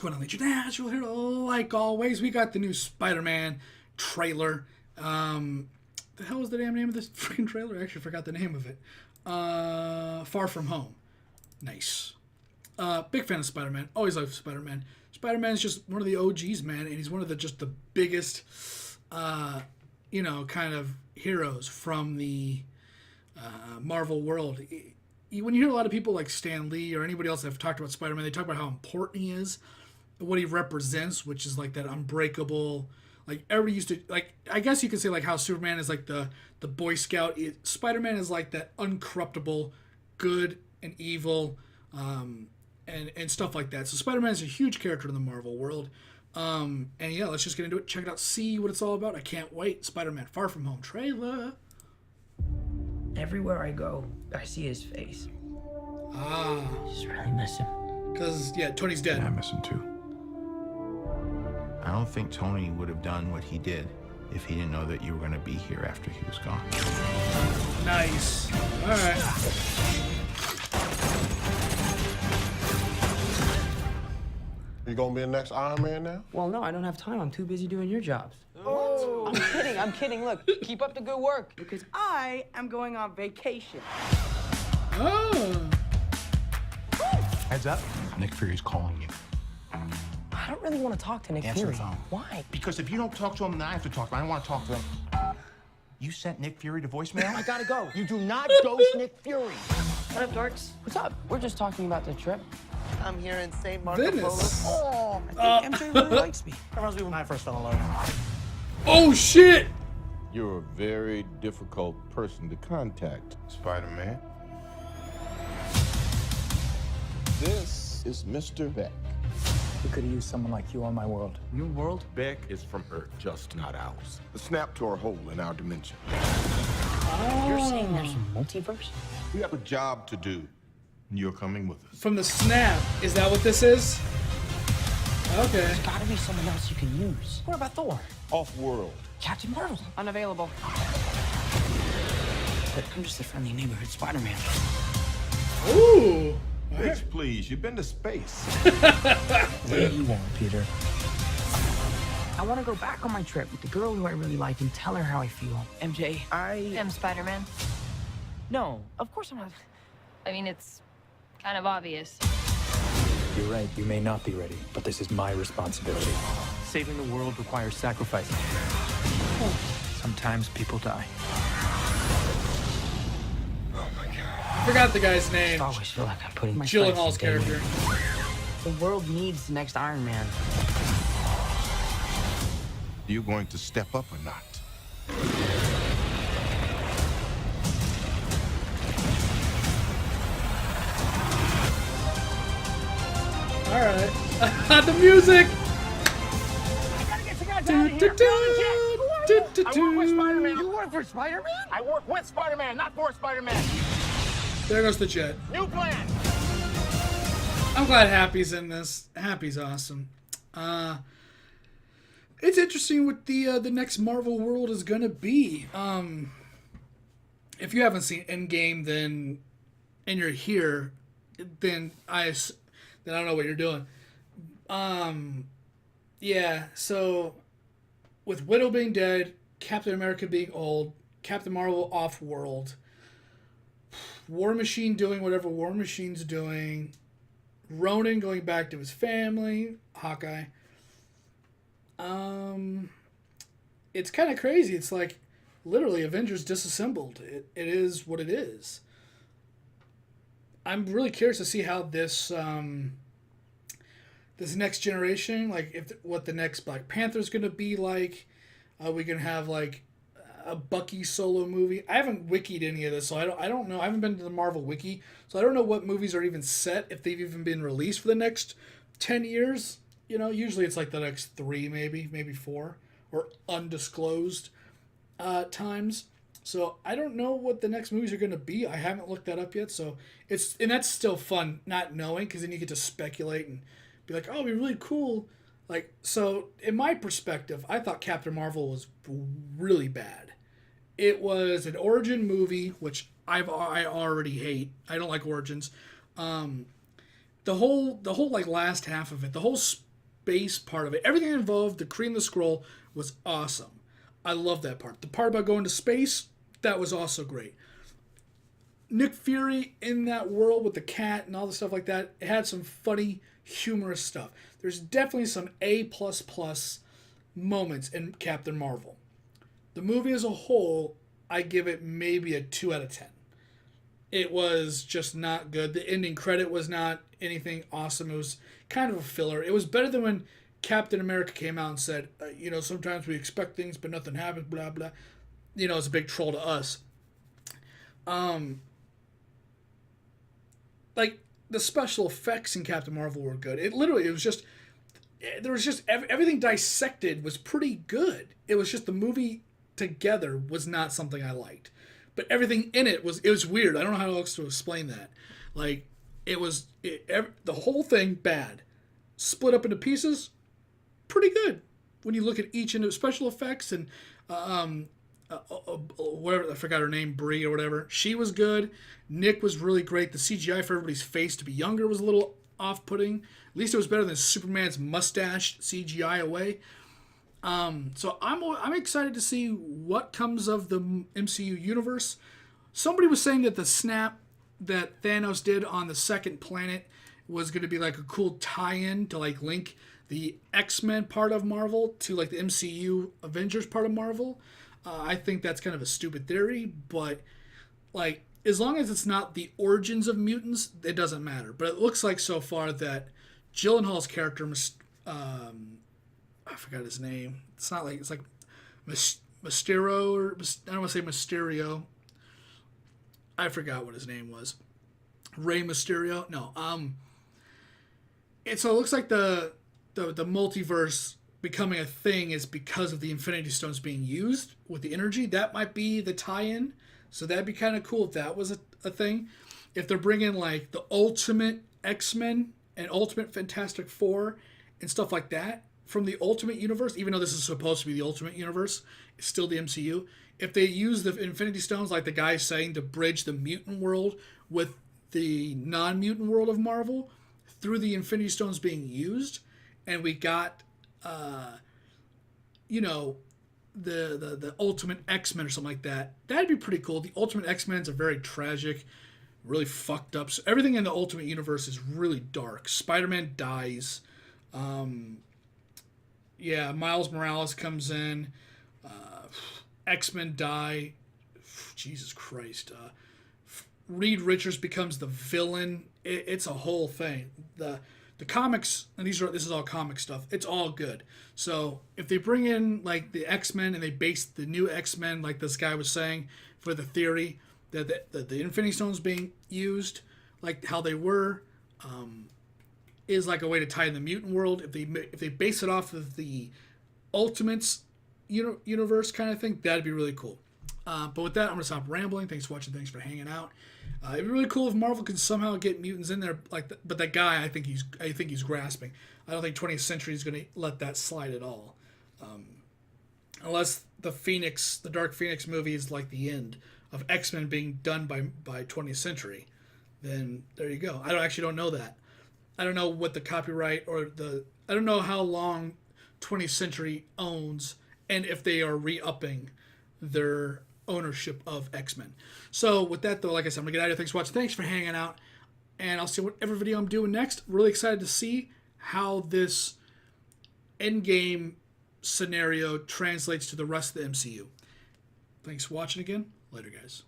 going on, the international hero? Like always, we got the new Spider-Man trailer. The hell was the damn name of this freaking trailer? I actually forgot the name of it. Far From Home. Nice. Big fan of Spider-Man. Always loved Spider-Man. Spider-Man's just one of the OGs, man, and he's one of the biggest, kind of heroes from the Marvel world. When you hear a lot of people like Stan Lee or anybody else that have talked about Spider-Man, they talk about how important he is, what he represents, which is like that unbreakable. Like everybody used to like. I guess you could say like how Superman is like the Boy Scout. Spider-Man is like that uncorruptible, good and evil, and stuff like that. So Spider-Man is a huge character in the Marvel world. And yeah, let's just get into it. Check it out. See what it's all about. I can't wait. Spider-Man Far From Home trailer. Everywhere I go, I see his face. I just really miss him. Because, yeah, Tony's dead. Yeah, I miss him too. I don't think Tony would have done what he did if he didn't know that you were going to be here after he was gone. Nice. All right. You gonna be the next Iron Man now? Well, no, I don't have time. I'm too busy doing your jobs. Oh. I'm kidding. Look, keep up the good work. Because I am going on vacation. Oh. Heads up, Nick Fury's calling you. I don't really want to talk to Nick Answer Fury. the phone. Why? Because if you don't talk to him, then I have to talk to him. I don't want to talk to him. You sent Nick Fury to voicemail? I gotta go. You do not ghost Nick Fury. What up, dorks? What's up? We're just talking about the trip. I'm here in St. Marco Polo. Oh, I think MJ really likes me. That reminds me when I first fell in love. Oh, shit! You're a very difficult person to contact, Spider-Man. This is Mr. Beck. We could have used someone like you on my world. Your world? Beck is from Earth, just not ours. The snap to our hole in our dimension. You're saying there's a multiverse? We have a job to do. You're coming with us. From the snap. Is that what this is? Okay. There's gotta be someone else you can use. What about Thor? Off-world. Captain Marvel? Unavailable. But I'm just a friendly neighborhood Spider-Man. Ooh. Bitch, please. You've been to space. What do you want, Peter? I want to go back on my trip with the girl who I really like and tell her how I feel. MJ, I am Spider-Man. No, of course I'm not. I mean, it's kind of obvious. You're right, you may not be ready, but this is my responsibility. Saving the world requires sacrifice. Sometimes people die. I forgot the guy's name. I always feel like I'm putting my Gyllenhaal's character. The world needs the next Iron Man. You going to step up or not? All right. The music. I gotta get you guys out of here. I work with Spider-Man. You work for Spider-Man? I work with Spider-Man, not for Spider-Man. There goes the jet. New plan. I'm glad Happy's in this. Happy's awesome. It's interesting what the next Marvel world is gonna be. If you haven't seen Endgame, then and you're here, then I don't know what you're doing. Yeah. So with Widow being dead, Captain America being old, Captain Marvel off world, War Machine doing whatever War Machine's doing, Ronan going back to his family, Hawkeye. It's kind of crazy. It's like literally Avengers disassembled. It is what it is. I'm really curious to see how this this next generation, like what the next Black Panther is going to be like. We can have like a Bucky solo movie. I haven't wikied any of this, so I don't know. I haven't been to the Marvel wiki, so I don't know what movies are even set, if they've even been released for the next 10 years. You know, usually it's like the next 3, maybe 4, or undisclosed times. So I don't know what the next movies are going to be. I haven't looked that up yet, so that's still fun not knowing, because then you get to speculate and be like, oh, it'd be really cool. Like, so in my perspective, I thought Captain Marvel was really bad. It was an origin movie, which I already hate. I don't like origins. The whole like last half of it, the whole space part of it. Everything involved the Kree and the Skrull was awesome. I love that part. The part about going to space, that was also great. Nick Fury in that world with the cat and all the stuff like that, it had some funny, humorous stuff. There's definitely some A++ moments in Captain Marvel. The movie as a whole, I give it maybe a 2 out of 10. It was just not good. The ending credit was not anything awesome. It was kind of a filler. It was better than when Captain America came out and said, sometimes we expect things, but nothing happens, blah, blah. It's a big troll to us. Like, the special effects in Captain Marvel were good. Everything dissected was pretty good. It was just the movie together was not something I liked. But everything in it was weird. I don't know how else to explain that. Like, the whole thing bad. Split up into pieces, pretty good. When you look at each end of special effects and whatever, I forgot her name, Brie or whatever. She was good. Nick was really great. The CGI for everybody's face to be younger was a little off-putting. At least it was better than Superman's mustache CGI away. So I'm excited to see what comes of the MCU universe. Somebody was saying that the snap that Thanos did on the second planet was going to be like a cool tie-in to like link the X-Men part of Marvel to like the MCU Avengers part of Marvel. I think that's kind of a stupid theory, but like as long as it's not the origins of mutants, it doesn't matter. But it looks like so far that Gyllenhaal's character, I forgot his name. It's like Mysterio, or I don't want to say Mysterio. I forgot what his name was. Rey Mysterio? No. So it looks like the multiverse becoming a thing is because of the Infinity Stones being used with the energy. That might be the tie-in. So that'd be kind of cool if that was a thing. If they're bringing like the Ultimate X-Men and Ultimate Fantastic Four and stuff like that from the Ultimate Universe, even though this is supposed to be the Ultimate Universe, it's still the MCU. If they use the Infinity Stones, like the guy's saying, to bridge the mutant world with the non-mutant world of Marvel through the Infinity Stones being used, and we got, the Ultimate X-Men or something like that, that'd be pretty cool. The Ultimate X-Men's are very tragic, really fucked up. So everything in the Ultimate Universe is really dark. Spider-Man dies. Miles Morales comes in. X-Men die. Jesus Christ. Reed Richards becomes the villain. It's a whole thing. The comics, and this is all comic stuff, it's all good. So if they bring in like the X-Men and they base the new X-Men, like this guy was saying, for the theory that the Infinity Stones being used, like how they were, is like a way to tie in the mutant world. If they base it off of the Ultimates universe kind of thing, that'd be really cool. But with that, I'm gonna stop rambling. Thanks for watching. Thanks for hanging out. It'd be really cool if Marvel could somehow get mutants in there, but that guy, I think he's grasping. I don't think 20th Century is gonna let that slide at all, unless the Dark Phoenix movie is like the end of X-Men being done by 20th Century. Then there you go. I don't know that. I don't know what the copyright I don't know how long 20th Century owns, and if they are re-upping their ownership of X-Men. So with that, though, like I said, I'm going to get out of here. Thanks for watching. Thanks for hanging out. And I'll see whatever video I'm doing next. Really excited to see how this endgame scenario translates to the rest of the MCU. Thanks for watching again. Later, guys.